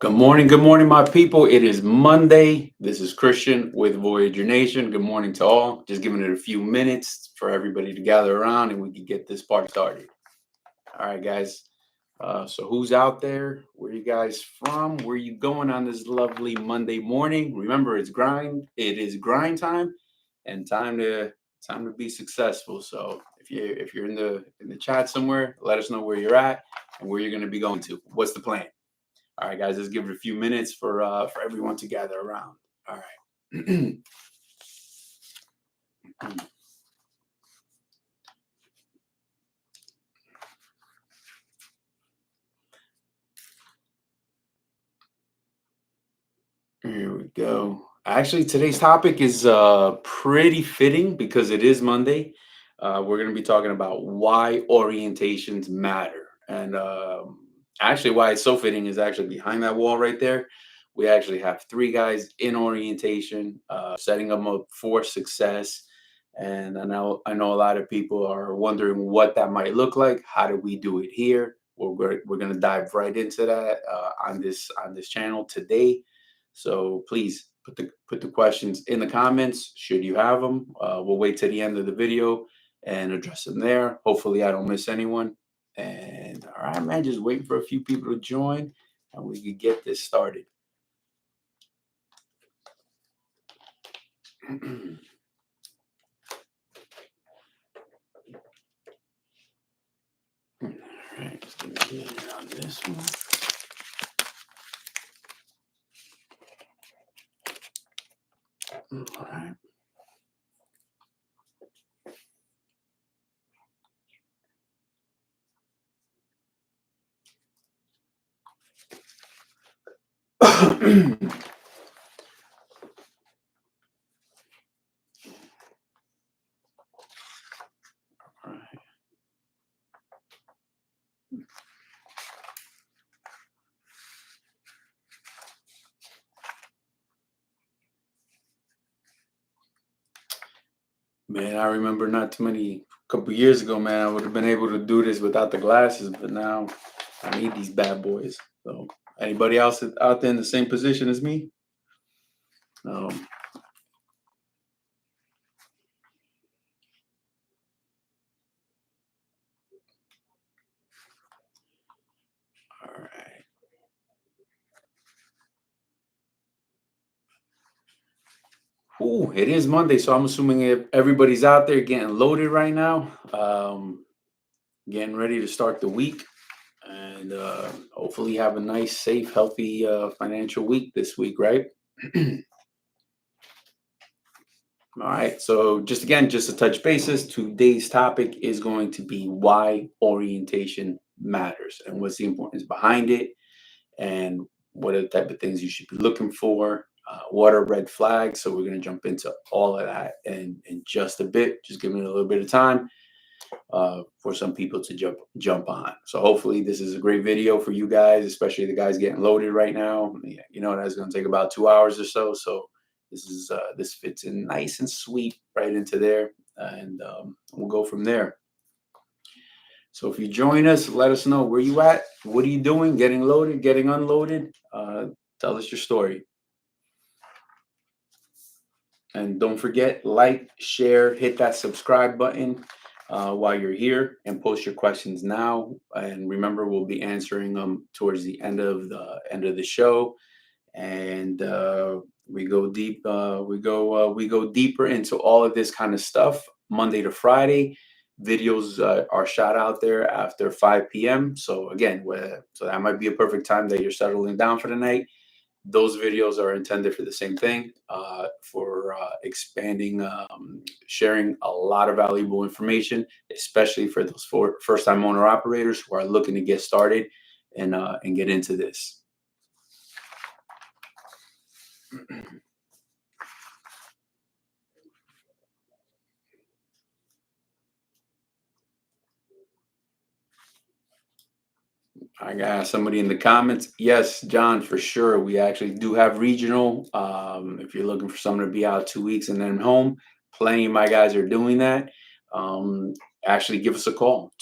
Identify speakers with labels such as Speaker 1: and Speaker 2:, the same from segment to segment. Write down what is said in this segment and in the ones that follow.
Speaker 1: Good morning, my people. It is Monday. This is Christian with Voyager Nation. Good morning to all. Just giving it a few minutes for everybody to gather around and we can get this party started. All right, guys. So who's out there? Where you guys from? Where you going on this lovely Monday morning? Remember, it's grind. It is grind time, and time to be successful. So if you're in the chat somewhere, let us know where you're at and where you're going to be going to. What's the plan? All right, guys, let's give it a few minutes for everyone to gather around. All right. Here we go. Actually, today's topic is pretty fitting because it is Monday. We're going to be talking about why orientations matter. And actually, why it's so fitting is actually behind that wall right there. We actually have three guys in orientation, setting them up for success. And I know a lot of people are wondering what that might look like. How do we do it here? We're going to dive right into that on this channel today. So please put the questions in the comments should you have them. We'll wait to the end of the video and address them there. Hopefully I don't miss anyone. And all right, man, just waiting for a few people to join and we can get this started. All right, just gonna get it on this one. All right. All right. Man, I remember not too many couple years ago, man, I would have been able to do this without the glasses, but now I need these bad boys. So anybody else out there in the same position as me? Um, all right. Ooh, it is Monday, so I'm assuming if everybody's out there getting loaded right now, getting ready to start the week, and hopefully have a nice, safe, healthy financial week this week, right? All right. So just to touch bases, today's topic is going to be why orientation matters and what's the importance behind it and what are the type of things you should be looking for. What are red flags? So we're going to jump into all of that in just a bit. Just give me a little bit of time for some people to jump on. So hopefully this is a great video for you guys, especially the guys getting loaded right now. Yeah, you know that's going to take about 2 hours or so. So this fits in nice and sweet right into there, and we'll go from there. So if you join us, let us know where you at. What are you doing? Getting loaded? Getting unloaded? Tell us your story. And don't forget, like, share, hit that subscribe button while you're here, and post your questions now. And remember, we'll be answering them towards the end of the show. And we go deep. We go deeper into all of this kind of stuff Monday to Friday. Videos are shot out there after 5 p.m. So again, so that might be a perfect time that you're settling down for the night. Those videos are intended for the same thing, for expanding, sharing a lot of valuable information, especially for those first-time owner operators who are looking to get started and get into this. I got somebody in the comments. Yes, John, for sure. We actually do have regional. If you're looking for someone to be out 2 weeks and then home, plenty of my guys are doing that. Actually, give us a call.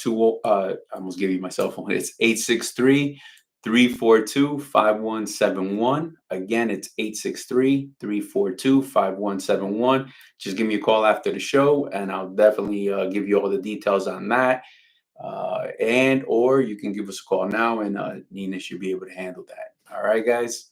Speaker 1: I almost gave you my cell phone. It's 863 342-5171. Again, it's 863-342-5171. Just give me a call after the show, and I'll definitely give you all the details on that. And or you can give us a call now, and Nina should be able to handle that. All right, guys.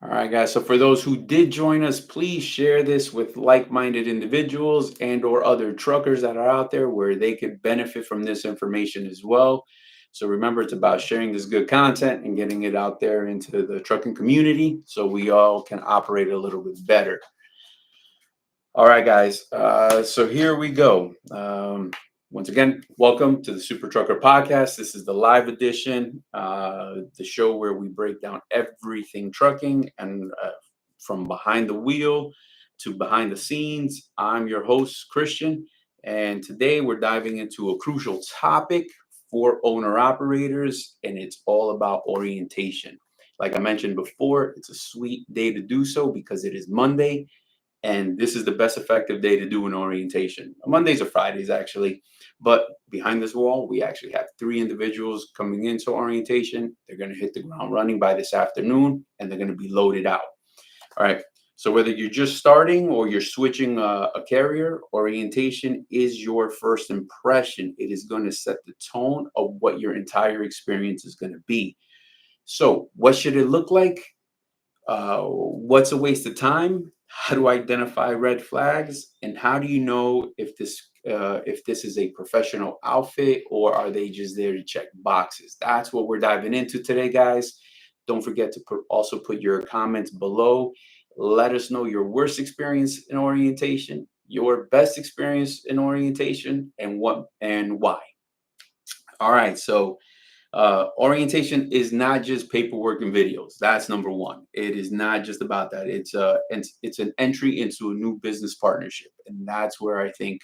Speaker 1: All right, guys. So for those who did join us, please share this with like-minded individuals and or other truckers that are out there where they could benefit from this information as well. So remember, it's about sharing this good content and getting it out there into the trucking community so we all can operate a little bit better. All right, guys. So here we go. Once again, welcome to the Super Trucker Podcast. This is the live edition, the show where we break down everything trucking and from behind the wheel to behind the scenes. I'm your host, Christian, and today we're diving into a crucial topic for owner operators, and it's all about orientation. Like I mentioned before, it's a sweet day to do so because it is Monday, and this is the best effective day to do an orientation. Mondays or Fridays, actually. But behind this wall, we actually have three individuals coming into orientation. They're going to hit the ground running by this afternoon, and they're going to be loaded out. All right. So whether you're just starting or you're switching a carrier, orientation is your first impression. It is going to set the tone of what your entire experience is going to be. So what should it look like? What's a waste of time? How to identify red flags? And how do you know if this is a professional outfit or are they just there to check boxes? That's what we're diving into today, guys. Don't forget to also put your comments below. Let us know your worst experience in orientation, your best experience in orientation, and what and why. All right, so orientation is not just paperwork and videos. That's number one. It is not just about that. It's an entry into a new business partnership, and that's where I think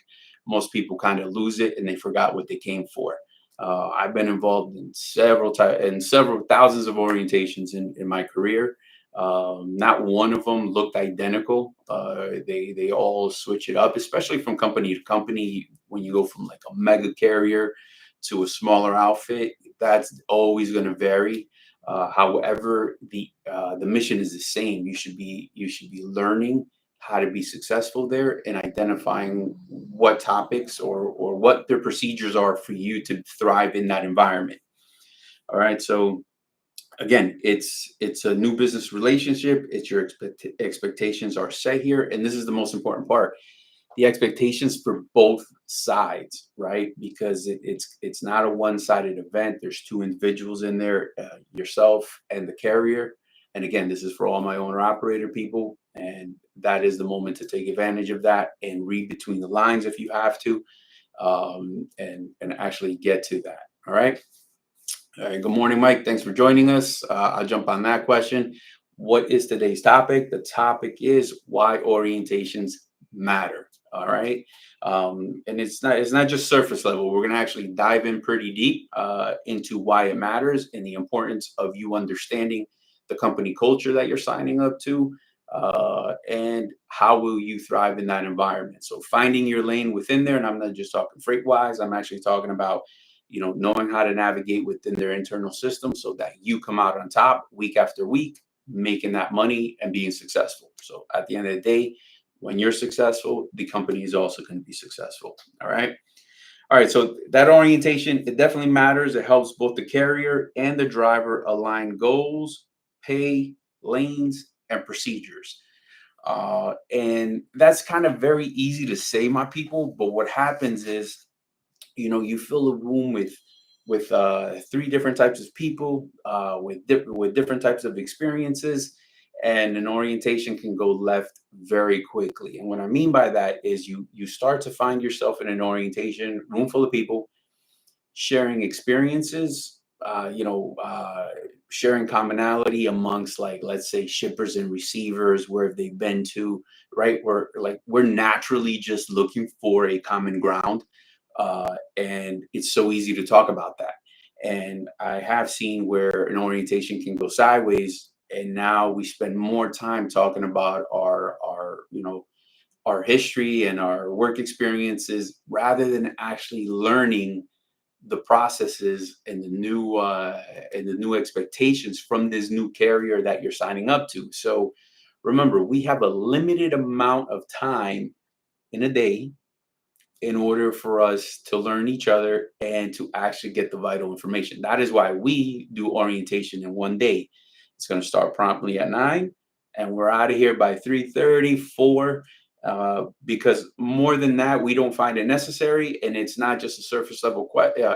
Speaker 1: most people kind of lose it and they forgot what they came for. I've been involved in several thousands of orientations in my career. Not one of them looked identical. They all switch it up, especially from company to company. When you go from like a mega carrier to a smaller outfit, that's always going to vary. However, the mission is the same. You should be learning how to be successful there and identifying what topics or what their procedures are for you to thrive in that environment. All right, so again, it's a new business relationship. It's your expectations are set here, and this is the most important part, the expectations for both sides, right? Because it's not a one-sided event. There's two individuals in there, yourself and the carrier. And again, this is for all my owner operator people, and that is the moment to take advantage of that and read between the lines if you have to, and actually get to that. All right. All right. Good morning, Mike. Thanks for joining us. I'll jump on that question. What is today's topic? The topic is why orientations matter. All right. And it's not just surface level. We're going to actually dive in pretty deep into why it matters and the importance of you understanding the company culture that you're signing up to, and how will you thrive in that environment. So finding your lane within there, and I'm not just talking freight wise. I'm actually talking about knowing how to navigate within their internal system so that you come out on top week after week, making that money and being successful. So at the end of the day, when you're successful, the company is also going to be successful. All right. All right. So that orientation, it definitely matters. It helps both the carrier and the driver align goals, pay, lanes, and procedures. And that's kind of very easy to say, my people. But what happens is, you fill a room with three different types of people, with different types of experiences, and an orientation can go left very quickly. And what I mean by that is you start to find yourself in an orientation room full of people sharing experiences, sharing commonality amongst, like, let's say, shippers and receivers, where they've been to, right? We're naturally just looking for a common ground, and it's so easy to talk about that. And I have seen where an orientation can go sideways, and now we spend more time talking about our history and our work experiences rather than actually learning the processes and the new expectations from this new carrier that you're signing up to. So remember, we have a limited amount of time in a day in order for us to learn each other and to actually get the vital information. That is why we do orientation in one day. It's going to start promptly at 9 and we're out of here by 3:30, 4. Because more than that, we don't find it necessary. And it's not just a surface level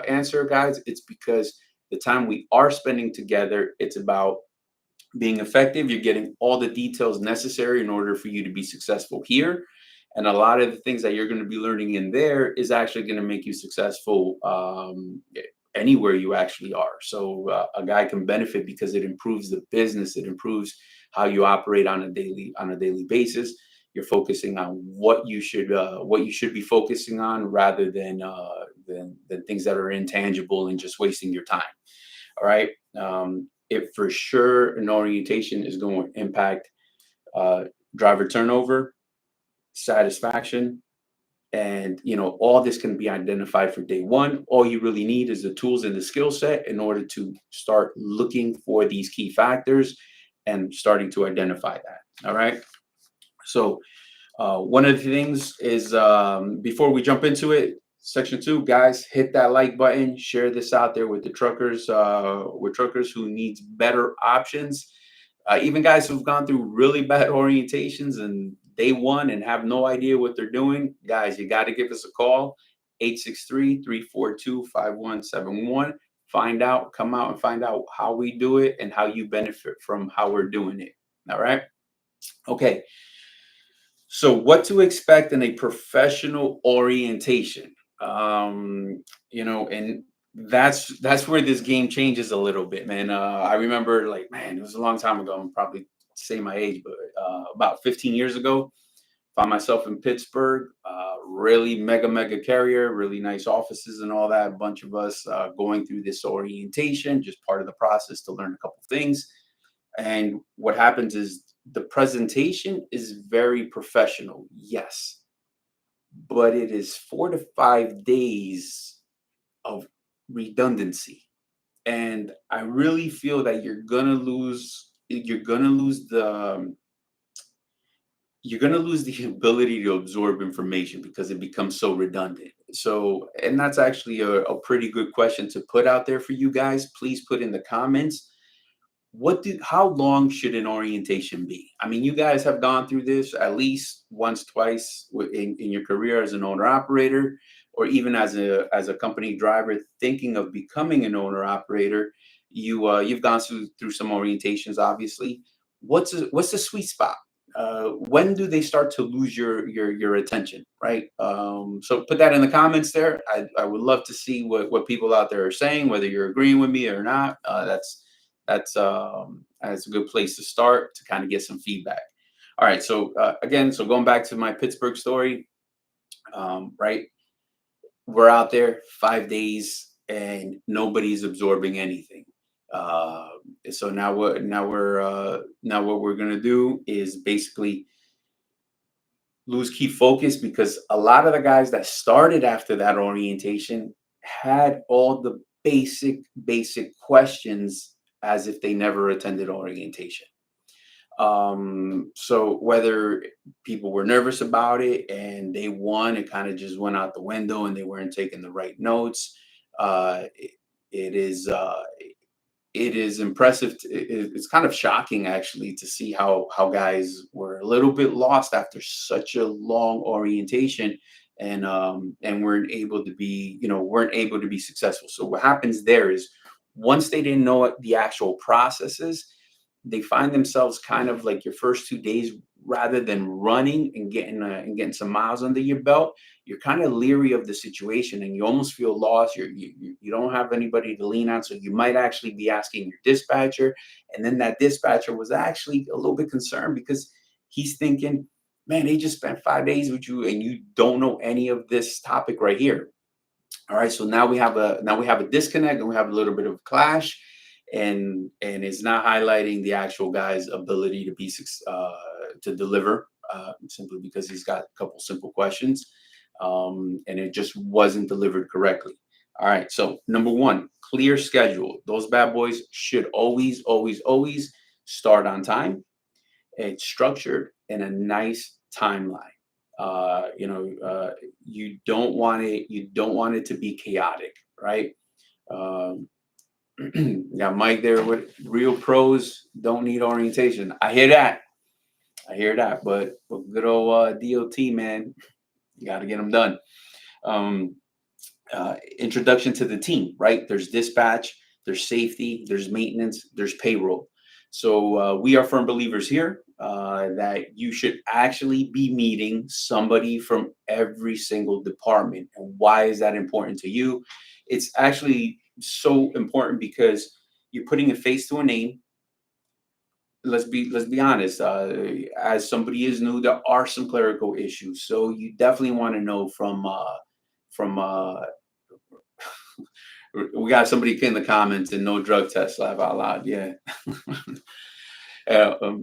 Speaker 1: answer, guys. It's because the time we are spending together, it's about being effective. You're getting all the details necessary in order for you to be successful here. And a lot of the things that you're going to be learning in there is actually going to make you successful anywhere you actually are. So a guy can benefit because it improves the business. It improves how you operate on a daily basis. You're focusing on what you should be focusing on rather than things that are intangible and just wasting your time. All right. It for sure an orientation is going to impact uh, driver turnover, satisfaction, and all this can be identified for day one. All you really need is the tools and the skill set in order to start looking for these key factors and starting to identify that. All right. So one of the things is before we jump into it, section 2, guys, hit that like button, share this out there with the truckers, with truckers who needs better options. Even guys who've gone through really bad orientations and day one and have no idea what they're doing, guys, you got to give us a call, 863-342-5171. Find out, come out and find out how we do it and how you benefit from how we're doing it. All right. Okay. So, what to expect in a professional orientation? And that's where this game changes a little bit, man. I remember, like, man, it was a long time ago. I'm probably say my age, but about 15 years ago, found myself in Pittsburgh. Really mega carrier, really nice offices and all that. A bunch of us going through this orientation, just part of the process to learn a couple things. And what happens is the presentation is very professional, yes, but it is 4 to 5 days of redundancy. And I really feel that you're gonna lose the ability to absorb information because it becomes so redundant. So, and that's actually a pretty good question to put out there for you guys. Please put in the comments, how long should an orientation be? I mean, you guys have gone through this at least once, twice in your career as an owner operator, or even as a company driver thinking of becoming an owner operator. You've gone through some orientations, obviously. What's the sweet spot? When do they start to lose your attention, right? So put that in the comments there. I would love to see what people out there are saying, whether you're agreeing with me or not. That's a good place to start to kind of get some feedback. All right, so again, so going back to my Pittsburgh story, right? We're out there 5 days and nobody's absorbing anything. Uh, so now what we're gonna do is basically lose key focus because a lot of the guys that started after that orientation had all the basic questions as if they never attended orientation. So whether people were nervous about it and day one it kind of just went out the window and they weren't taking the right notes, uh, it, it is it is impressive. It's kind of shocking actually to see how guys were a little bit lost after such a long orientation and weren't able to be successful. So what happens there is once they didn't know what the actual process is, they find themselves kind of like your first 2 days, rather than running and getting some miles under your belt, you're kind of leery of the situation and you almost feel lost. You don't have anybody to lean on, so you might actually be asking your dispatcher, and then that dispatcher was actually a little bit concerned because he's thinking, man, they just spent 5 days with you and you don't know any of this topic right here. All right, so now we have a disconnect and we have a little bit of clash, and it's not highlighting the actual guy's ability to deliver. simply because he's got a couple simple questions, and it just wasn't delivered correctly. All right. So number one, clear schedule. Those bad boys should always, always, always start on time. It's structured in a nice timeline. You don't want it. You don't want it to be chaotic, right? Um, got Mike there with real pros don't need orientation. I hear that. I hear that. But good old DOT man, you got to get them done. Um, Introduction to the team, right? There's dispatch, there's safety, there's maintenance, there's payroll. So we are firm believers here that you should actually be meeting somebody from every single department. And why is that important to you? It's actually so important because you're putting a face to a name. Let's be honest. As somebody is new, there are some clerical issues, so you definitely want to know from we got somebody in the comments and no drug test. Laugh out loud. Yeah.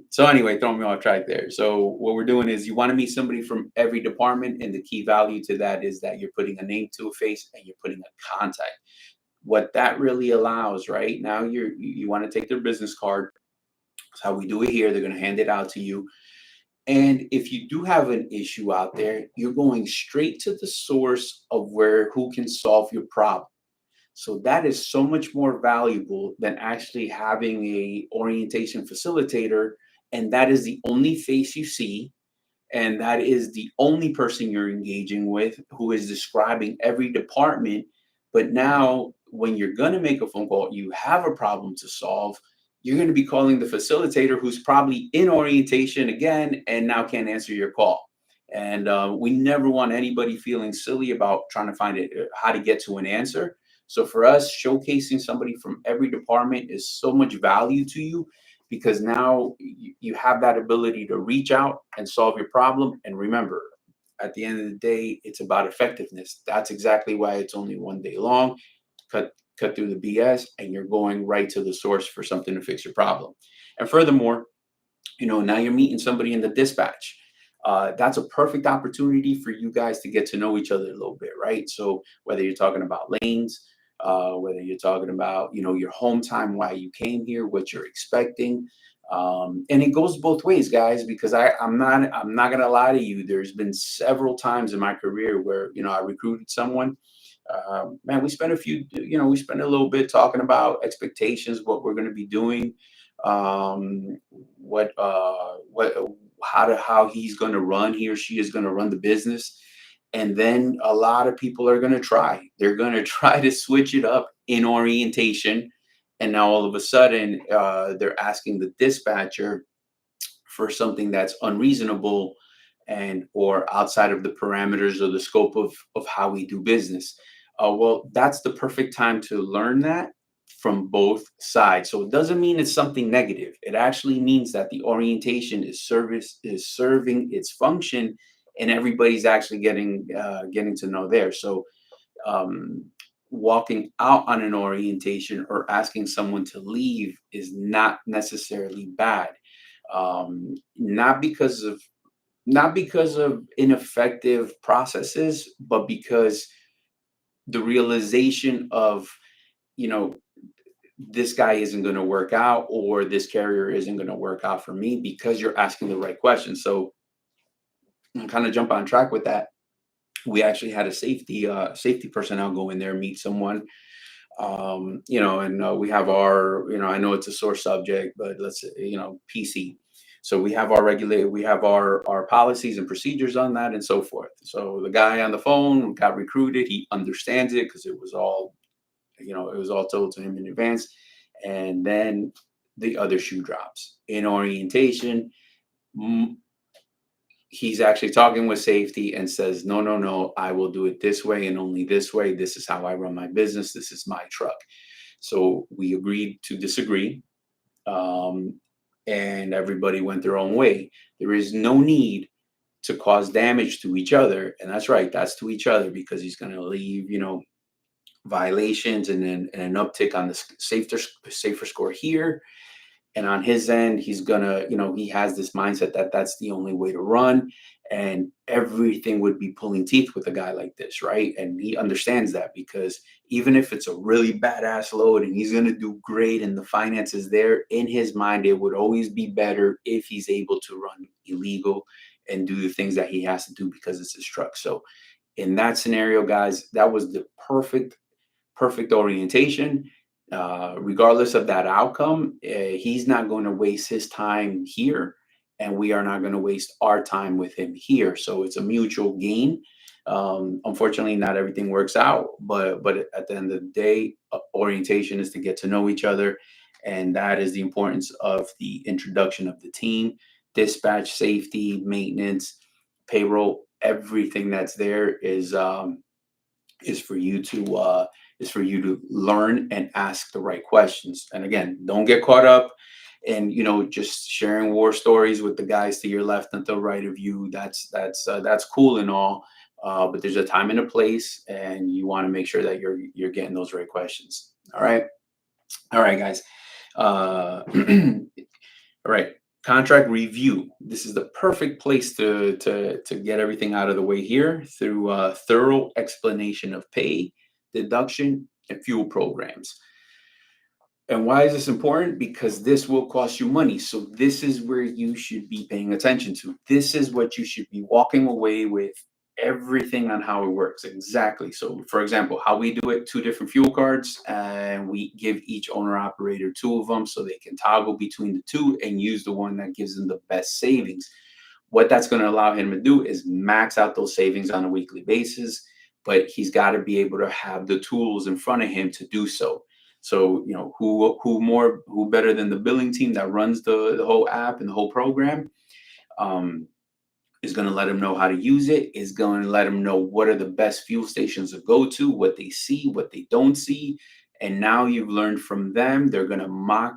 Speaker 1: So anyway, throwing me off track there. So what we're doing is you want to meet somebody from every department, and the key value to that is that you're putting a name to a face and you're putting a contact. What that really allows, right now, you want to take their business card. That's how we do it here. They're going to hand it out to you. And if you do have an issue out there, you're going straight to the source of where who can solve your problem. So that is so much more valuable than actually having a orientation facilitator, and that is the only face you see, and that is the only person you're engaging with who is describing every department. But now, when you're going to make a phone call, you have a problem to solve. You're going to be calling the facilitator who's probably in orientation again and now can't answer your call. And we never want anybody feeling silly about trying to find it, how to get to an answer. So for us, showcasing somebody from every department is so much value to you because now you have that ability to reach out and solve your problem. And remember, at the end of the day, it's about effectiveness. That's exactly why it's only one day long. Cut through the BS, and you're going right to the source for something to fix your problem. And furthermore, now you're meeting somebody in the dispatch. That's a perfect opportunity for you guys to get to know each other a little bit, right? So whether you're talking about lanes, whether you're talking about your home time, why you came here, what you're expecting, and it goes both ways, guys. Because I'm not gonna lie to you. There's been several times in my career where I recruited someone. Man, we spent a little bit talking about expectations, what we're going to be doing, what how he's going to run, he or she is going to run the business. And then a lot of people are going to try. They're going to try to switch it up in orientation. And now all of a sudden, they're asking the dispatcher for something that's unreasonable and or outside of the parameters or the scope of how we do business. Well, that's the perfect time to learn that from both sides. So it doesn't mean it's something negative. It actually means that the orientation is serving its function, and everybody's actually getting to know there. So um, walking out on an orientation or asking someone to leave is not necessarily bad. Not because of ineffective processes, but because the realization of, you know, this guy isn't going to work out or this carrier isn't going to work out for me because you're asking the right questions. So kind of jump on track with that. We actually had a safety personnel go in there, meet someone, and we have our, I know it's a sore subject, but let's say, PC. So we have our policies and procedures on that and so forth. So the guy on the phone got recruited. He understands it because it was all told to him in advance. And then the other shoe drops in orientation. He's actually talking with safety and says, no, no, no, I will do it this way and only this way. This is how I run my business. This is my truck. So we agreed to disagree, and everybody went their own way. There is no need to cause damage to each other. And that's right, that's to each other, because he's going to leave, violations and then an uptick on the safer score here. And on his end, he's gonna, he has this mindset that that's the only way to run, and everything would be pulling teeth with a guy like this, right? And he understands that, because even if it's a really badass load and he's gonna do great and the finances there, in his mind, it would always be better if he's able to run illegal and do the things that he has to do because it's his truck. So in that scenario, guys, that was the perfect orientation. Regardless of that outcome, he's not going to waste his time here, and we are not going to waste our time with him here. So it's a mutual gain. Unfortunately, not everything works out, but at the end of the day, orientation is to get to know each other, and that is the importance of the introduction of the team, dispatch, safety, maintenance, payroll. Everything that's there is for you to learn and ask the right questions. And again, don't get caught up in just sharing war stories with the guys to your left and to the right of you. That's cool and all, but there's a time and a place, and you want to make sure that you're getting those right questions. All right, guys. All right. Contract review. This is the perfect place to get everything out of the way here through a thorough explanation of pay, deduction, and fuel programs. And why is this important? Because this will cost you money. So this is where you should be paying attention to. This is what you should be walking away with, everything on how it works. Exactly. So for example, how we do it, two different fuel cards, and we give each owner operator two of them so they can toggle between the two and use the one that gives them the best savings. What that's going to allow him to do is max out those savings on a weekly basis, but he's got to be able to have the tools in front of him to do so. So, who better than the billing team that runs the whole app and the whole program, um, is going to let him know how to use it, is going to let him know what are the best fuel stations to go to, what they see, what they don't see. And now you've learned from them. They're going to mock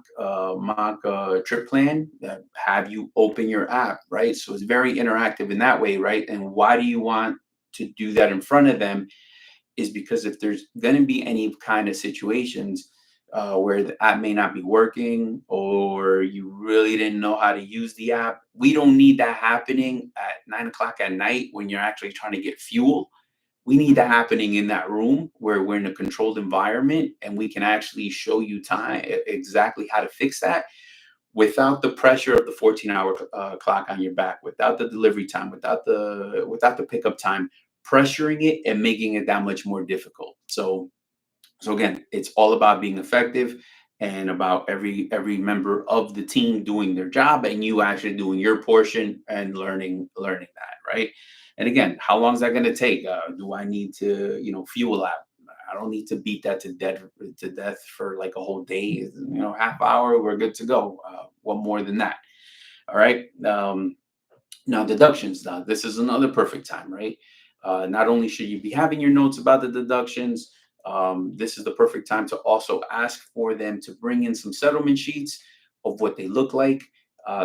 Speaker 1: a trip plan, have you open your app, right? So it's very interactive in that way, right? And why do you want to do that in front of them? Is because if there's going to be any kind of situations where the app may not be working, or you really didn't know how to use the app, we don't need that happening at 9 o'clock at night when you're actually trying to get fuel. We need that happening in that room where we're in a controlled environment, and we can actually show you time exactly how to fix that without the pressure of the 14-hour clock on your back, without the delivery time, without the pickup time, pressuring it and making it that much more difficult. So again, it's all about being effective, and about every member of the team doing their job, and you actually doing your portion and learning that, right? And again, how long is that going to take? Do I need to fuel app? I don't need to beat that to death for like a whole day. Half hour, we're good to go. What more than that? All right. Now, deductions. Now, this is another perfect time, right? Not only should you be having your notes about the deductions, this is the perfect time to also ask for them to bring in some settlement sheets of what they look like,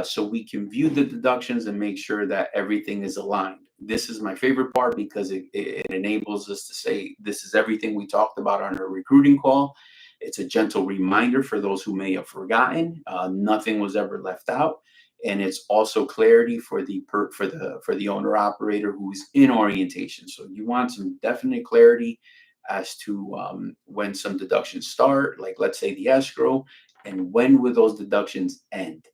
Speaker 1: so we can view the deductions and make sure that everything is aligned. This is my favorite part because it enables us to say, this is everything we talked about on our recruiting call. It's a gentle reminder for those who may have forgotten. Nothing was ever left out, and it's also clarity for the owner operator who's in orientation. So you want some definite clarity as to when some deductions start, like let's say the escrow, and when will those deductions end.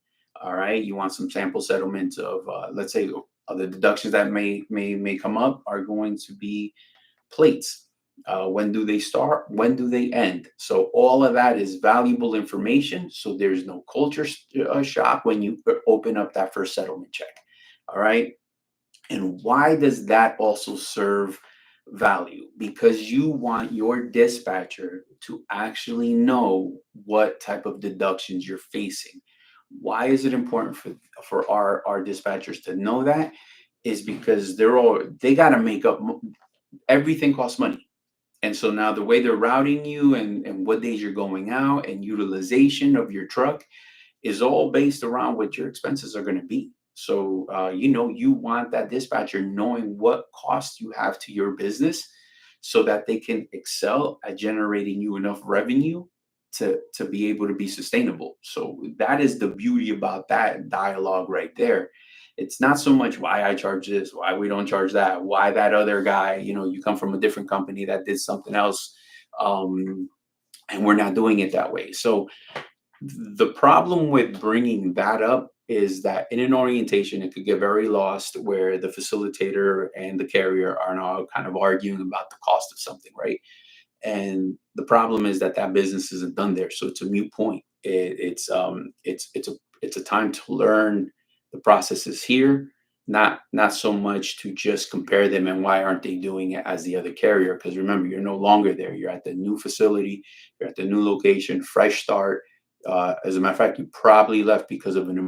Speaker 1: All right, you want some sample settlements of let's say the deductions that may come up are going to be plates. When do they start? When do they end? So all of that is valuable information. So there's no culture shock when you open up that first settlement check. All right. And why does that also serve value? Because you want your dispatcher to actually know what type of deductions you're facing. Why is it important for our dispatchers to know that? Is because they got to make up. Everything costs money. And so now the way they're routing you, and what days you're going out and utilization of your truck is all based around what your expenses are going to be. So, you want that dispatcher knowing what costs you have to your business so that they can excel at generating you enough revenue to be able to be sustainable. So that is the beauty about that dialogue right there. It's not so much why I charge this, why we don't charge that, why that other guy, you come from a different company that did something else, um, and we're not doing it that way. So the problem with bringing that up is that in an orientation, it could get very lost where the facilitator and the carrier are now kind of arguing about the cost of something, right? And the problem is that that business isn't done there, so it's a mute point. It's a time to learn the processes here, not so much to just compare them and why aren't they doing it as the other carrier. Because remember, you're no longer there, you're at the new facility, you're at the new location, fresh start. As a matter of fact, you probably left because of an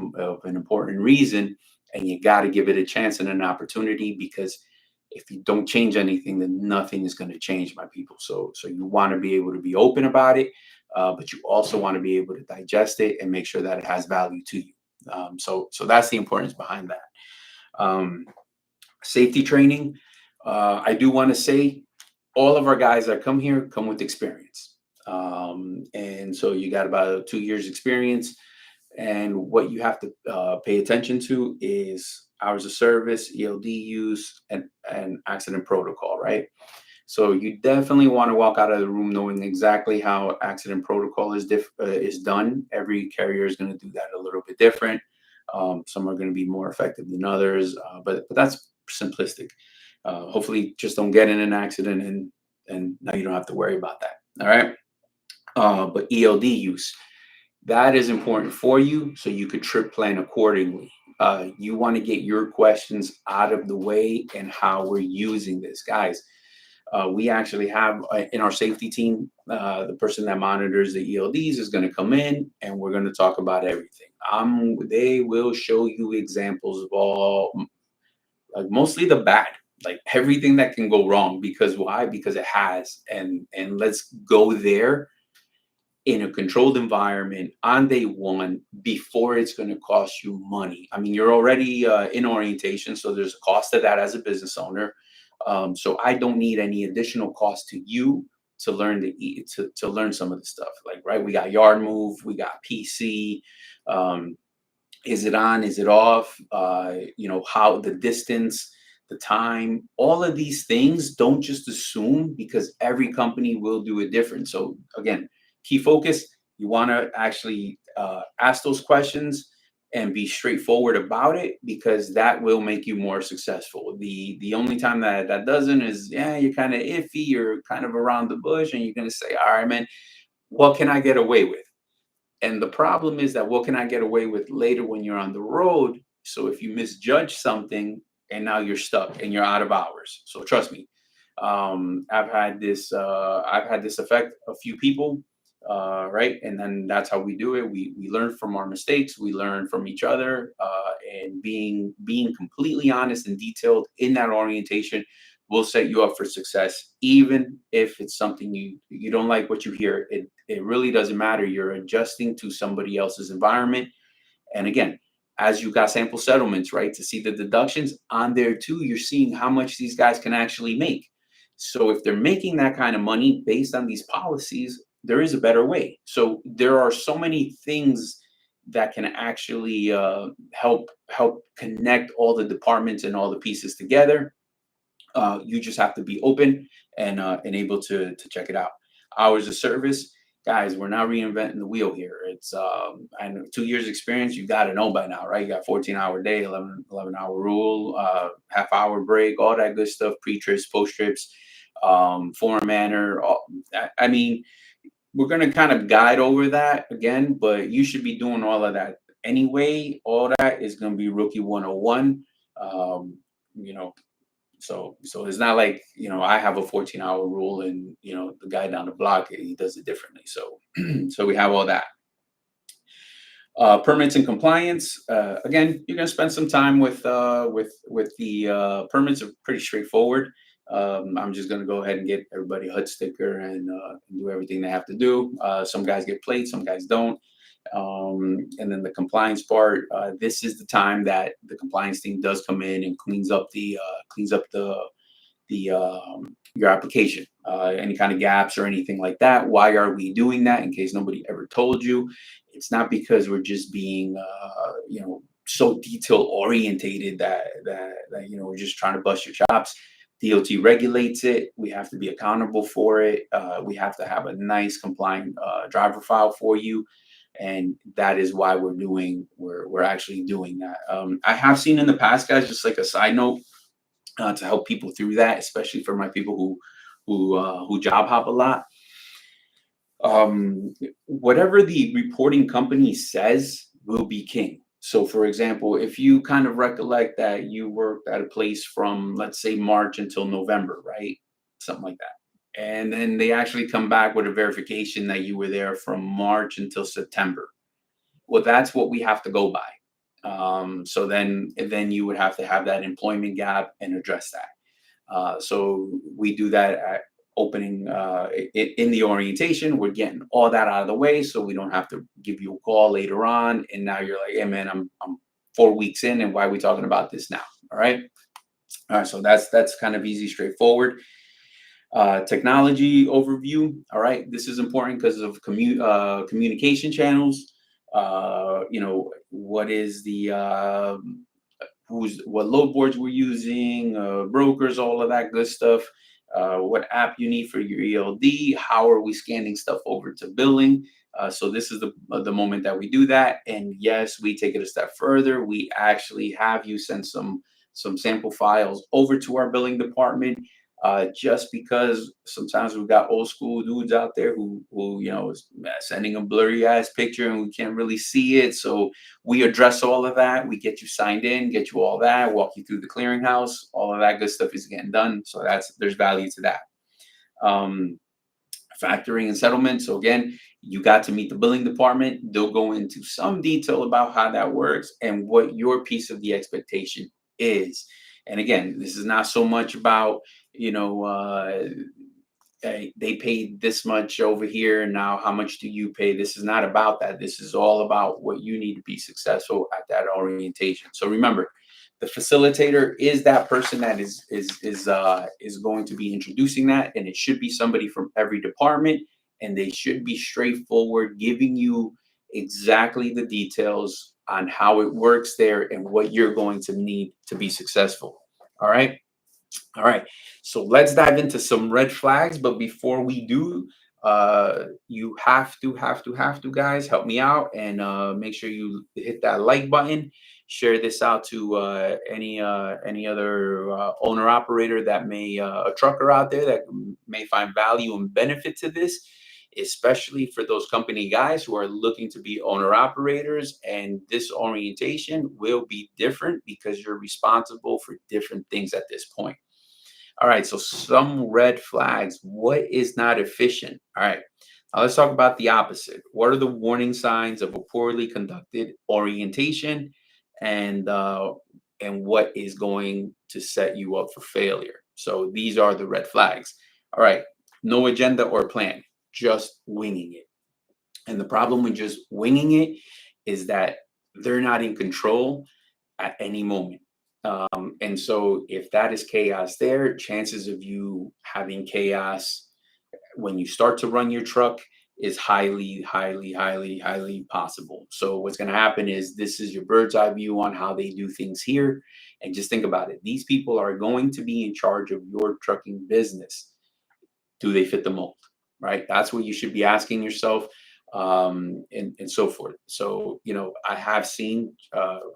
Speaker 1: important reason, and you got to give it a chance and an opportunity, because if you don't change anything, then nothing is going to change, my people. So you want to be able to be open about it, but you also want to be able to digest it and make sure that it has value to you. So that's the importance behind that. Um, Safety training. I do want to say all of our guys that come here come with experience. And so you got about 2 years experience. And what you have to pay attention to is hours of service, ELD use, and accident protocol, right? So you definitely want to walk out of the room knowing exactly how accident protocol is done. Every carrier is going to do that a little bit different. Some are going to be more effective than others, but that's simplistic. Hopefully, just don't get in an accident, and now you don't have to worry about that. All right. But ELD use, that is important for you so you could trip plan accordingly. You want to get your questions out of the way and how we're using this, guys. We actually have in our safety team, the person that monitors the ELDs is going to come in and we're going to talk about everything. They will show you examples of all, like mostly the bad, like everything that can go wrong. Because why? Because it has. And let's go there in a controlled environment on day one before it's going to cost you money. I mean, you're already in orientation, so there's a cost to that as a business owner. So I don't need any additional cost to you to learn to learn some of the stuff. Like, right, we got yard move, we got PC. Um, is it on? Is it off? How the distance, the time, all of these things. Don't just assume, because every company will do it different. So again, key focus. You want to actually ask those questions and be straightforward about it, because that will make you more successful. The only time that doesn't is, yeah, you're kind of iffy, you're kind of around the bush, and you're gonna say, all right, man, what can I get away with? And the problem is that what can I get away with later when you're on the road? So if you misjudge something and now you're stuck and you're out of hours. So trust me, I've had this. I've had this affect a few people, right? And then that's how we do it. We learn from our mistakes. We learn from each other, and being completely honest and detailed in that orientation will set you up for success. Even if it's something you don't like what you hear, it really doesn't matter. You're adjusting to somebody else's environment. And again, as you got sample settlements, right, to see the deductions on there too, you're seeing how much these guys can actually make. So if they're making that kind of money based on these policies, there is a better way. So there are so many things that can actually help connect all the departments and all the pieces together. You just have to be open and able to check it out. Hours of service, guys. We're not reinventing the wheel here. It's I know 2 years experience. You got to know by now, right? You got 14-hour day, 11 hour rule, half-hour break, all that good stuff. Pre trips, post trips, foreign manner. I mean, we're gonna kind of guide over that again, but you should be doing all of that anyway. All that is gonna be rookie 101. Um, you know, so it's not like, I have a 14-hour rule and the guy down the block, he does it differently. So so we have all that. Permits and compliance. Again, you're going to spend some time with the permits. Are pretty straightforward. I'm just going to go ahead and get everybody a HUD sticker and do everything they have to do. Some guys get plates, some guys don't. And then the compliance part. This is the time that the compliance team does come in and cleans up the your application, any kind of gaps or anything like that. Why are we doing that? In case nobody ever told you, it's not because we're just being, so detail orientated that we're just trying to bust your chops. DOT regulates it. We have to be accountable for it. We have to have a nice compliant driver file for you, and that is why we're actually doing that. I have seen in the past, guys, just like a side note, to help people through that, especially for my people who job hop a lot. Whatever the reporting company says will be king. So, for example, if you kind of recollect that you worked at a place from, let's say, March until November, right? Something like that. And then they actually come back with a verification that you were there from March until September. Well, that's what we have to go by. So then you would have to have that employment gap and address that. So we do that at opening in the orientation. We're getting all that out of the way, so we don't have to give you a call later on. And now you're like, "Hey, man, I'm 4 weeks in, and why are we talking about this now?" All right. So that's kind of easy, straightforward. Technology overview. All right, this is important because of communication channels. What is the what load boards we're using, brokers, all of that good stuff. What app you need for your ELD? How are we scanning stuff over to billing? So this is the moment that we do that. And yes, we take it a step further. We actually have you send some sample files over to our billing department. Just because sometimes we've got old school dudes out there who is sending a blurry ass picture and we can't really see it. So we address all of that. We get you signed in, get you all that, walk you through the clearinghouse. All of that good stuff is getting done. So there's value to that. Factoring and settlement. So again, you got to meet the billing department. They'll go into some detail about how that works and what your piece of the expectation is. And again, this is not so much about, they paid this much over here, and now how much do you pay? This is not about that. This is all about what you need to be successful at that orientation. So remember, the facilitator is that person that is going to be introducing that, and it should be somebody from every department, and they should be straightforward, giving you exactly the details on how it works there and what you're going to need to be successful. All right. All right, so let's dive into some red flags. But before we do, you have to, guys, help me out and make sure you hit that like button. Share this out to any other owner operator that may a trucker out there that may find value and benefit to this, especially for those company guys who are looking to be owner operators. And this orientation will be different because you're responsible for different things at this point. All right, so some red flags. What is not efficient? All right, now let's talk about the opposite. What are the warning signs of a poorly conducted orientation, and what is going to set you up for failure? So these are the red flags. All right, no agenda or plan, just winging it. And the problem with just winging it is that they're not in control at any moment. And so if that is chaos there, chances of you having chaos when you start to run your truck is highly, highly, highly, highly possible. So what's going to happen is this is your bird's eye view on how they do things here. And just think about it. These people are going to be in charge of your trucking business. Do they fit the mold? Right? That's what you should be asking yourself, and so forth. So, I have seen,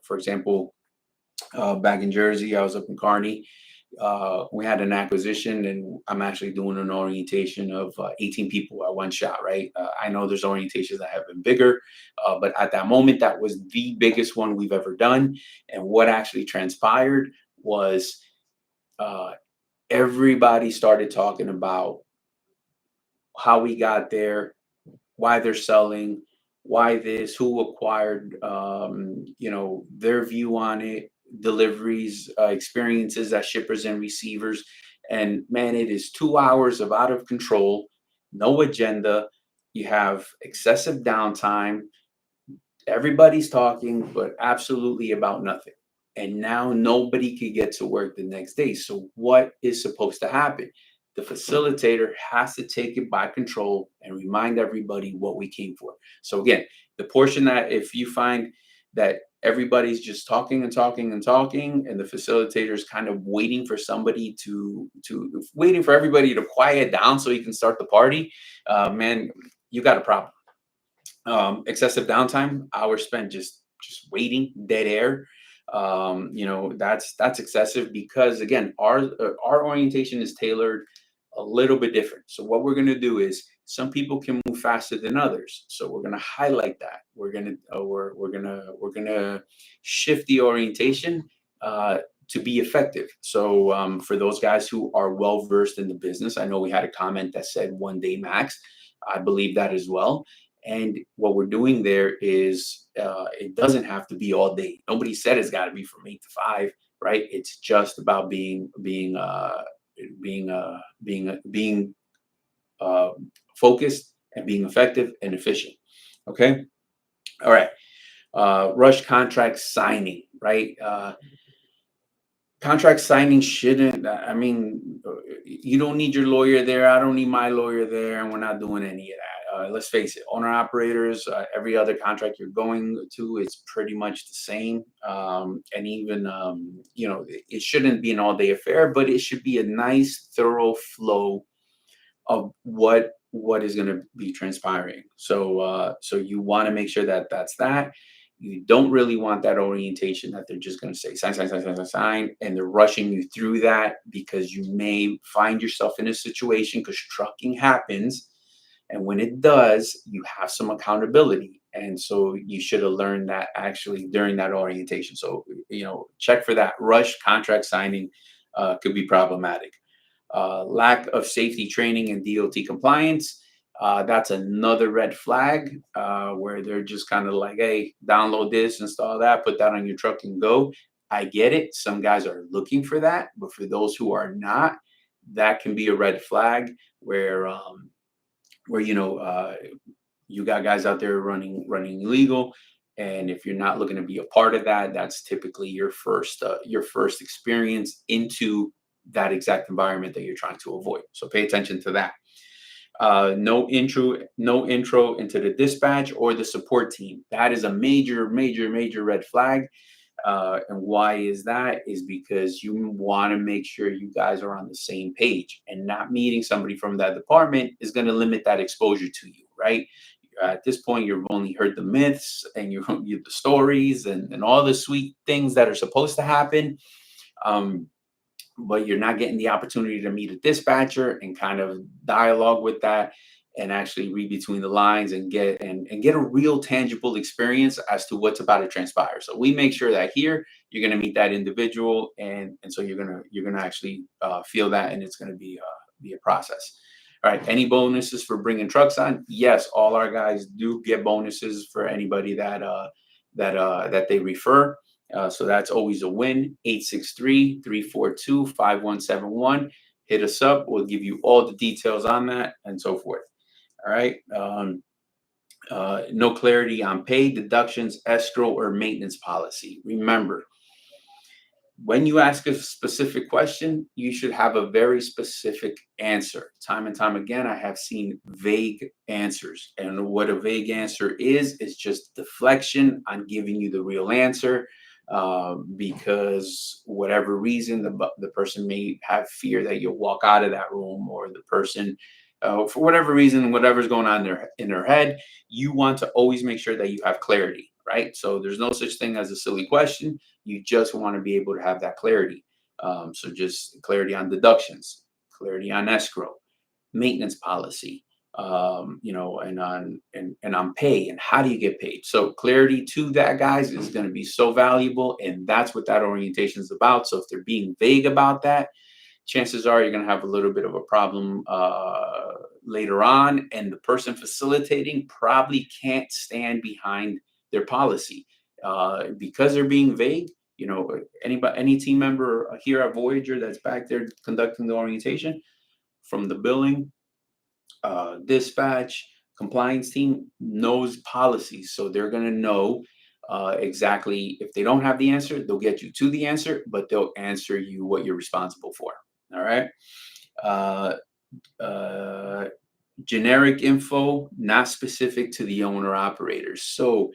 Speaker 1: for example, back in Jersey, I was up in Kearney. We had an acquisition, and I'm actually doing an orientation of 18 people at one shot, right? I know there's orientations that have been bigger, but at that moment, that was the biggest one we've ever done. And what actually transpired was uh, everybody started talking about how we got there, why they're selling, why this, who acquired, their view on it, deliveries, experiences as shippers and receivers. And man, it is 2 hours of out of control, no agenda. You have excessive downtime. Everybody's talking, but absolutely about nothing. and now nobody could get to work the next day. So what is supposed to happen? The facilitator has to take it by control and remind everybody what we came for. So again, the portion that if you find that everybody's just talking and talking and talking, and the facilitator is kind of waiting for somebody to waiting for everybody to quiet down so he can start the party, man, you got a problem. Excessive downtime, hours spent just waiting, dead air. That's excessive because again, our orientation is tailored a little bit different. So what we're going to do is some people can move faster than others. So we're going to highlight that. We're going to shift the orientation to be effective. So for those guys who are well versed in the business, I know we had a comment that said 1 day max. I believe that as well. And what we're doing there is it doesn't have to be all day. Nobody said it's got to be from 8 to 5, right? It's just about being uh, focused and being effective and efficient. Okay. All right. Rush contract signing, right? Contract signing shouldn't. I mean, you don't need your lawyer there. I don't need my lawyer there, and we're not doing any of that. Let's face it, owner operators. Every other contract you're going to, it's pretty much the same. And even it shouldn't be an all-day affair, but it should be a nice, thorough flow of what is going to be transpiring. So you want to make sure that that's that. You don't really want that orientation that they're just going to say sign, sign, sign, sign, sign, sign, and they're rushing you through that because you may find yourself in a situation because trucking happens, and when it does, you have some accountability, and so you should have learned that actually during that orientation. So check for that. Rush contract signing could be problematic. Lack of safety training and DOT compliance. That's another red flag where they're just kind of like, hey, download this, install that, put that on your truck and go. I get it. Some guys are looking for that, but for those who are not, that can be a red flag where you got guys out there running illegal, and if you're not looking to be a part of that, that's typically your first experience into that exact environment that you're trying to avoid. So pay attention to that. No intro into the dispatch or the support team. That is a major, major, major red flag. And why is that? Is because you want to make sure you guys are on the same page, and not meeting somebody from that department is going to limit that exposure to you, right? At this point, you've only heard the myths and you the stories and all the sweet things that are supposed to happen. Um, but you're not getting the opportunity to meet a dispatcher and kind of dialogue with that and actually read between the lines and get a real tangible experience as to what's about to transpire. So we make sure that here you're going to meet that individual, and so you're gonna actually feel that, and it's going to be a process. All right. Any bonuses for bringing trucks on? Yes, all our guys do get bonuses for anybody that they refer. So that's always a win. 863-342-5171. Hit us up. We'll give you all the details on that and so forth. All right. No clarity on pay, deductions, escrow, or maintenance policy. Remember, when you ask a specific question, you should have a very specific answer. Time and time again, I have seen vague answers. And what a vague answer is just deflection on giving you the real answer. Because whatever reason, the person may have fear that you'll walk out of that room, or the person, for whatever reason, whatever's going on in their head, you want to always make sure that you have clarity, right? So there's no such thing as a silly question. You just want to be able to have that clarity. So just clarity on deductions, clarity on escrow, maintenance policy, and on pay and how do you get paid. So clarity to that, guys, is going to be so valuable, and that's what that orientation is about. So if they're being vague about that, chances are you're going to have a little bit of a problem later on, and the person facilitating probably can't stand behind their policy because they're being vague. Any team member here at Voyager that's back there conducting the orientation, from the billing, dispatch, compliance team, knows policies, so they're going to know exactly. If they don't have the answer, they'll get you to the answer, but they'll answer you what you're responsible for. All right. Uh, uh, Generic info, not specific to the owner operators. So,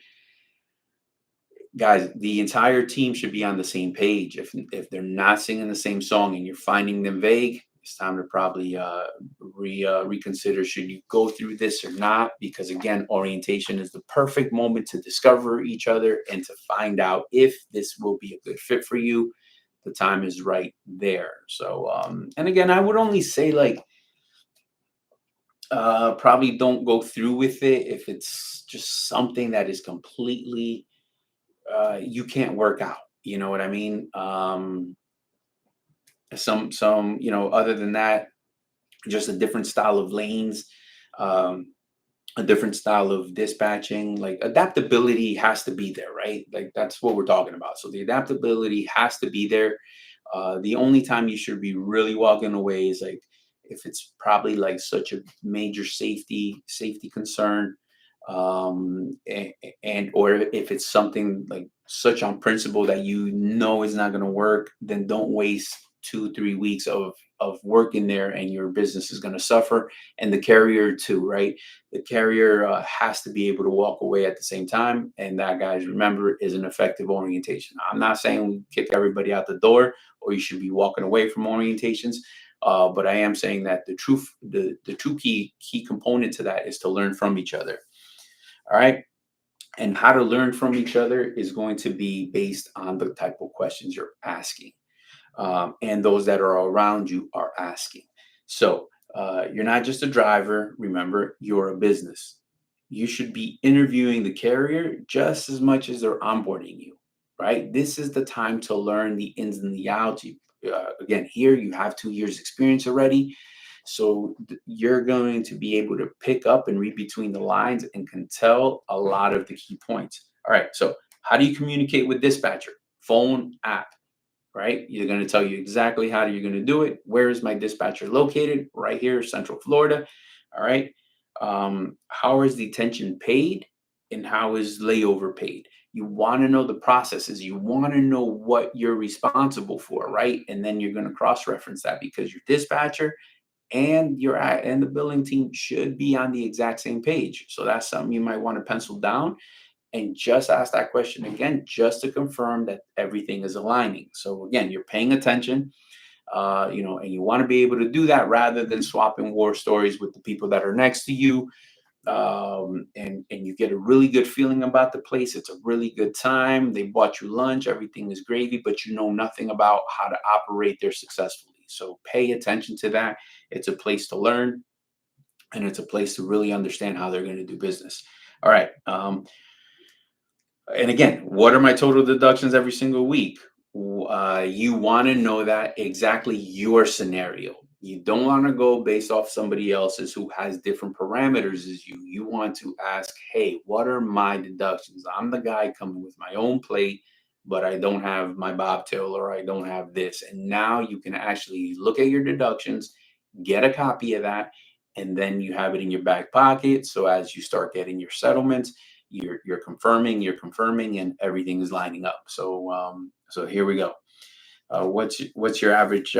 Speaker 1: guys, the entire team should be on the same page. If they're not singing the same song and you're finding them vague, it's time to probably reconsider, should you go through this or not? Because again, orientation is the perfect moment to discover each other and to find out if this will be a good fit for you. The time is right there. So, and again, I would only say like probably don't go through with it if it's just something that is completely you can't work out. You know what I mean? Some other than that, just a different style of lanes, um, a different style of dispatching. Like adaptability has to be there, right? Like that's what we're talking about. So the adaptability has to be there. The only time you should be really walking away is like if it's probably like such a major safety concern, and or if it's something like such on principle that you know is not going to work, then don't waste 2 3 weeks of work in there, and your business is going to suffer, and the carrier too, right? The carrier has to be able to walk away at the same time, and that, guys, remember, is an effective orientation. I'm not saying we kick everybody out the door or you should be walking away from orientations. But I am saying that the true key component to that is to learn from each other. All right. And how to learn from each other is going to be based on the type of questions you're asking, and those that are around you are asking. So you're not just a driver. Remember, you're a business. You should be interviewing the carrier just as much as they're onboarding you, right? This is the time to learn the ins and the outs. Again, here you have 2 years experience already. So you're going to be able to pick up and read between the lines and can tell a lot of the key points. All right. So how do you communicate with dispatcher? Phone, app, right? You're going to tell you exactly how you're going to do it. Where is my dispatcher located? Right here, Central Florida. All right. How is detention paid and how is layover paid? You want to know the processes. You want to know what you're responsible for, right? And then you're going to cross reference that because your dispatcher and the billing team should be on the exact same page. So that's something you might want to pencil down and just ask that question again, just to confirm that everything is aligning. So again, you're paying attention, and you want to be able to do that rather than swapping war stories with the people that are next to you. And you get a really good feeling about the place. It's a really good time. They bought you lunch, everything is gravy, but you know nothing about how to operate there successfully. So pay attention to that. It's a place to learn, and it's a place to really understand how they're going to do business. All right. And again, what are my total deductions every single week? You want to know that exactly your scenario. You don't want to go based off somebody else's who has different parameters as you. You want to ask, hey, what are my deductions? I'm the guy coming with my own plate, but I don't have my bobtail or I don't have this. And now you can actually look at your deductions, get a copy of that, and then you have it in your back pocket. So as you start getting your settlements, you're confirming, and everything is lining up. So here we go. What's your average?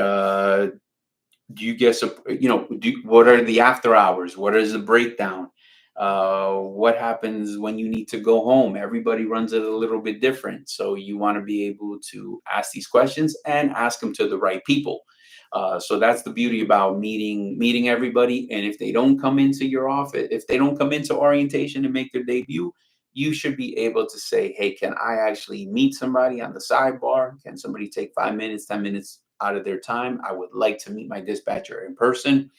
Speaker 1: Do you guess? What are the after hours? What is the breakdown? What happens when you need to go home? Everybody runs it a little bit different, so you want to be able to ask these questions and ask them to the right people. So that's the beauty about meeting everybody. And if they don't come into your office, if they don't come into orientation and make their debut, you should be able to say, "Hey, can I actually meet somebody on the sidebar? Can somebody take 5 minutes, 10 minutes out of their time? I would like to meet my dispatcher in person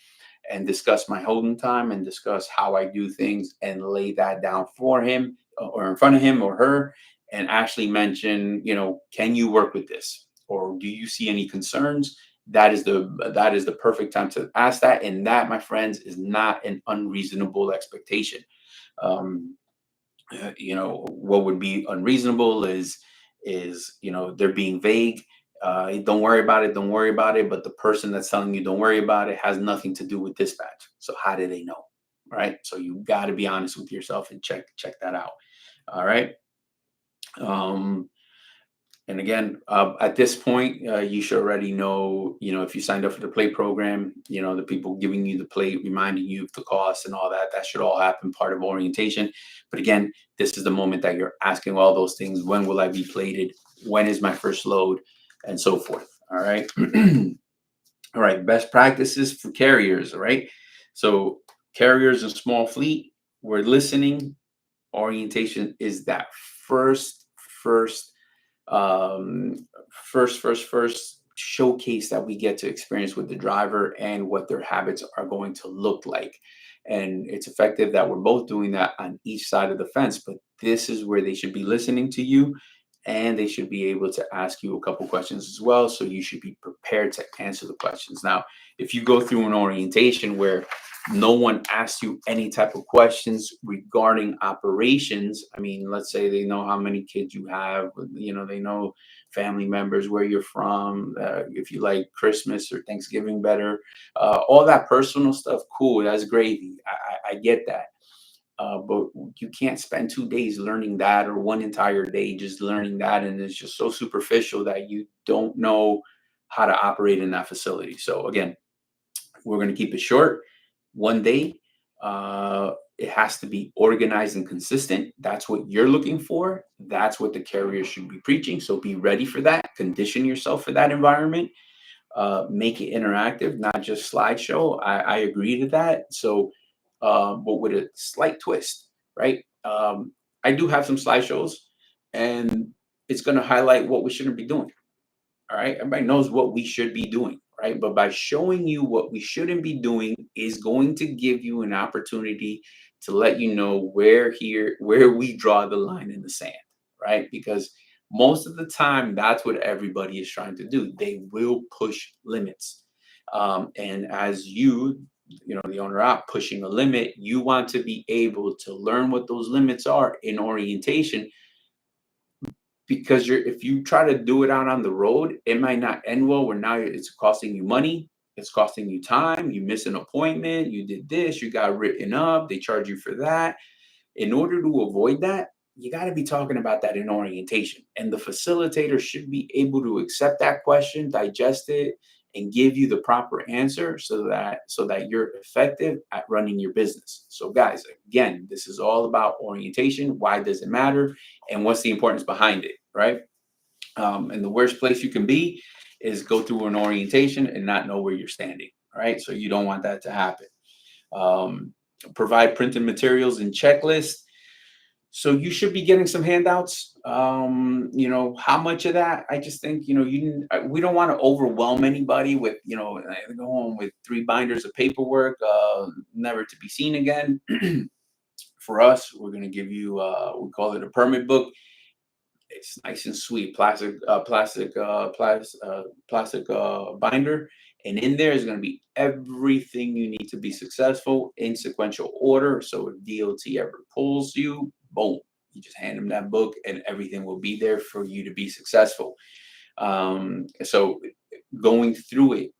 Speaker 1: and discuss my holding time and discuss how I do things and lay that down for him or in front of him or her, and actually mention, can you work with this or do you see any concerns? That is the perfect time to ask that, and that, my friends, is not an unreasonable expectation. Um, what would be unreasonable is they're being vague. Don't worry about it, don't worry about it, but the person that's telling you don't worry about it has nothing to do with dispatch. So how do they know? Right? So you got to be honest with yourself and check that out. All right. Um, and again, at this point, you should already know, if you signed up for the plate program, the people giving you the plate, reminding you of the cost and all that, that should all happen part of orientation. But again, this is the moment that you're asking all those things. When will I be plated? When is my first load? And so forth. All right. All right. Best practices for carriers. All right. So carriers and small fleet, we're listening. Orientation is that first, first um, first showcase that we get to experience with the driver and what their habits are going to look like. And it's effective that we're both doing that on each side of the fence, but this is where they should be listening to you and they should be able to ask you a couple questions as well. So you should be prepared to answer the questions. Now, if you go through an orientation where no one asks you any type of questions regarding operations. I mean, let's say they know how many kids you have, they know family members, where you're from, if you like Christmas or Thanksgiving better, all that personal stuff. Cool, that's gravy. I get that. But you can't spend 2 days learning that or one entire day just learning that. And it's just so superficial that you don't know how to operate in that facility. So, again, we're going to keep it short. One day. It has to be organized and consistent. That's what you're looking for. That's what the carrier should be preaching. So be ready for that. Condition yourself for that environment. Make it interactive, not just slideshow. I agree to that. So, but with a slight twist, right? I do have some slideshows, and it's going to highlight what we shouldn't be doing. All right. Everybody knows what we should be doing, right? But by showing you what we shouldn't be doing is going to give you an opportunity to let you know where we draw the line in the sand, right? Because most of the time, that's what everybody is trying to do. They will push limits. And as the owner out pushing a limit, you want to be able to learn what those limits are in orientation because if you try to do it out on the road, it might not end well. Where now it's costing you money, it's costing you time. You miss an appointment, you did this, you got written up, they charge you for that. In order to avoid that, you got to be talking about that in orientation, and the facilitator should be able to accept that question, digest it, and give you the proper answer so that you're effective at running your business. So, guys, again, this is all about orientation. Why does it matter, and what's the importance behind it, right? And the worst place you can be is go through an orientation and not know where you're standing. All right, so you don't want that to happen. Um, Provide printed materials and checklists. So you should be getting some handouts. How much of that? I just think we don't want to overwhelm anybody with go home with 3 binders of paperwork, never to be seen again. For us, we're going to give you we call it a permit book. It's nice and sweet, plastic binder, and in there is going to be everything you need to be successful in sequential order. So if DOT ever pulls you, boom, you just hand them that book, and everything will be there for you to be successful. So going through it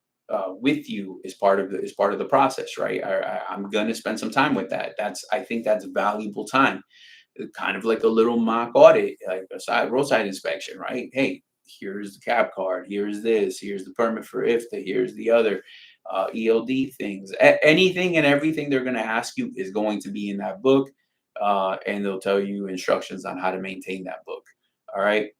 Speaker 1: with you is part of the process, right? I'm going to spend some time with that. I think that's valuable time, kind of like a little mock audit, like a roadside inspection, right? Hey, here's the cab card, here's this, here's the permit for IFTA, here's the other ELD things. Anything and everything they're going to ask you is going to be in that book, and they'll tell you instructions on how to maintain that book. All right.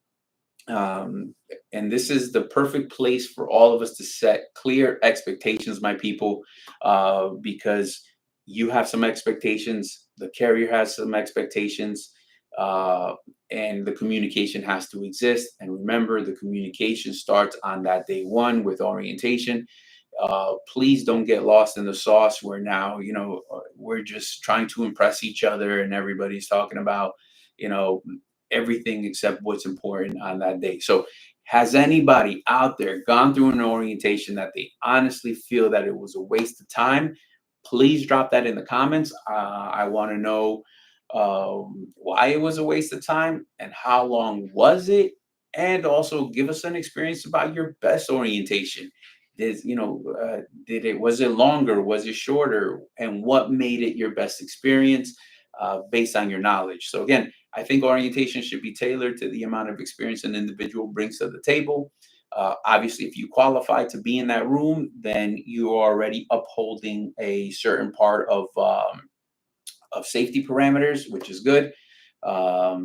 Speaker 1: Um, and this is the perfect place for all of us to set clear expectations, my people, because you have some expectations, the carrier has some expectations, uh, and the communication has to exist. And remember, the communication starts on that day one with orientation. Please don't get lost in the sauce where now, we're just trying to impress each other and everybody's talking about, you know, everything except what's important on that day. So, has anybody out there gone through an orientation that they honestly feel that it was a waste of time? Please drop that in the comments. I want to know why it was a waste of time and how long was it, and also give us an experience about your best orientation. Did it was it longer? Was it shorter? And what made it your best experience based on your knowledge? So again, I think orientation should be tailored to the amount of experience an individual brings to the table. Obviously, if you qualify to be in that room, then you are already upholding a certain part of safety parameters, which is good. All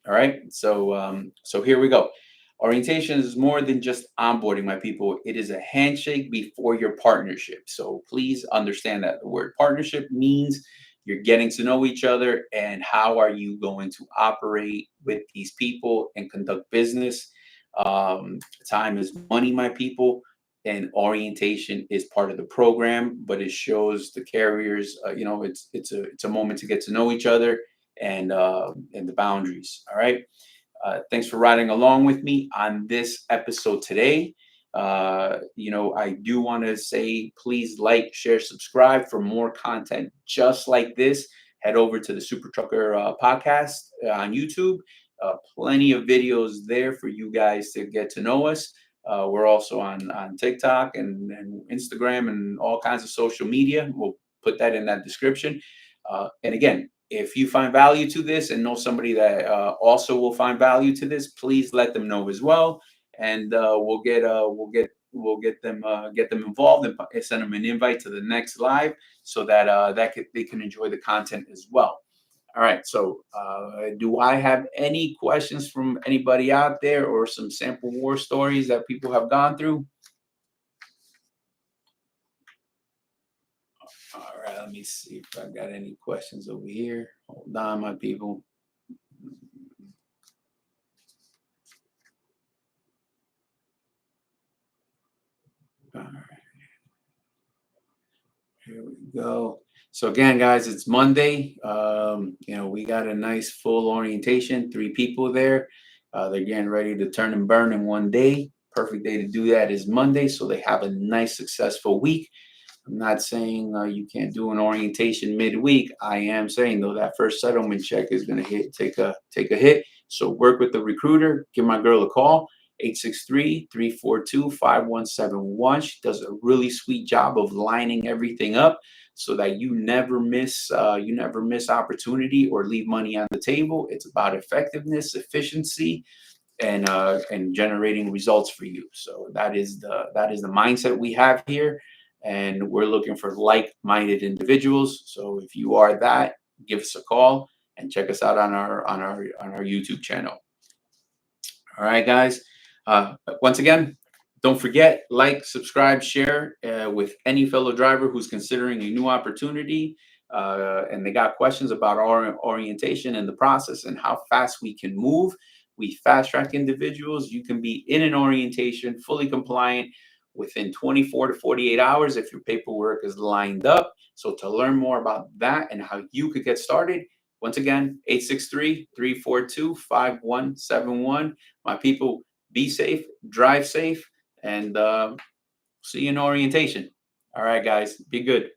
Speaker 1: right, so here we go. Orientation is more than just onboarding, my people. It is a handshake before your partnership. So please understand that the word partnership means you're getting to know each other and how are you going to operate with these people and conduct business. Time is money, my people, and orientation is part of the program, but it shows the carriers, it's a moment to get to know each other and the boundaries. All right. Thanks for riding along with me on this episode today. I do want to say please like, share, subscribe for more content just like this. Head over to the Super Trucker podcast on YouTube. Plenty of videos there for you guys to get to know us. We're also on TikTok and Instagram and all kinds of social media. We'll put that in that description. And again, if you find value to this and know somebody that also will find value to this, please let them know as well, and we'll get them involved and send them an invite to the next live so that they can enjoy the content as well. All right. So, do I have any questions from anybody out there or some sample war stories that people have gone through? All right. Let me see if I got any questions over here. Hold on, my people. All right. Here we go. So again, guys, it's Monday. We got a nice full orientation, 3 people there. They're getting ready to turn and burn in one day. Perfect day to do that is Monday. So they have a nice, successful week. I'm not saying you can't do an orientation midweek. I am saying though that first settlement check is going to take a hit. So work with the recruiter. Give my girl a call. 863-342-5171. She does a really sweet job of lining everything up so that you never miss opportunity or leave money on the table. It's about effectiveness, efficiency, and generating results for you. So that is the mindset we have here, and we're looking for like-minded individuals. So if you are that, give us a call and check us out on our YouTube channel. All right, guys. Once again, don't forget, like, subscribe, share with any fellow driver who's considering a new opportunity and they got questions about our orientation and the process and how fast we can move. We fast track individuals. You can be in an orientation, fully compliant within 24 to 48 hours if your paperwork is lined up. So to learn more about that and how you could get started, once again, 863-342-5171. My people, be safe, drive safe, and see you in orientation. All right, guys, be good.